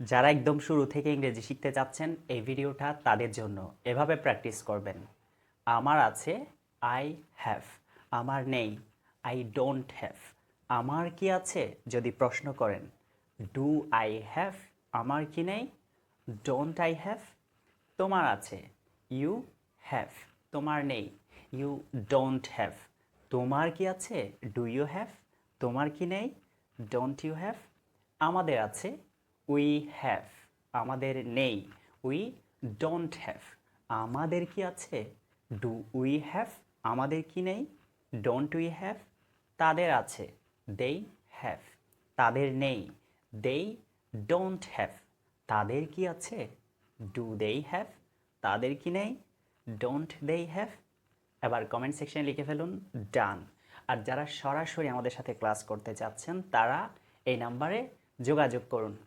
যারা একদম শুরু থেকে ইংরেজি শিখতে চাচ্ছেন এই ভিডিওটা তাদের জন্য। এভাবে প্র্যাকটিস করবেন। আমার আছে, আই হ্যাভ। আমার নেই, আই ডোন্ট হ্যাভ। আমার কি আছে যদি প্রশ্ন করেন, ডু আই হ্যাভ। আমার কি নেই, ডোন্ট আই হ্যাভ। তোমার আছে, ইউ হ্যাভ। তোমার নেই, ইউ ডোন্ট হ্যাভ। তোমার কি আছে, ডু ইউ হ্যাভ। তোমার কি নেই, ডোন্ট ইউ হ্যাভ। আমাদের আছে, উই হ্যাভ। আমাদের নেই, উই ডোন্ট হ্যাভ। আমাদের কি আছে, ডু উই হ্যাভ। আমাদের কি নেই, ডোন্ট উই হ্যাভ। তাদের আছে, দেই হ্যাভ। তাদের নেই, দেই ডোন্ট হ্যাভ। তাদের কি আছে, ডু দেই হ্যাভ। তাদের কি নেই, ডোন্ট দেই হ্যাভ। এবার কমেন্ট সেকশনে লিখে ফেলুন ডান। আর যারা সরাসরি আমাদের সাথে ক্লাস করতে চাচ্ছেন তারা এই নাম্বারে যোগাযোগ করুন।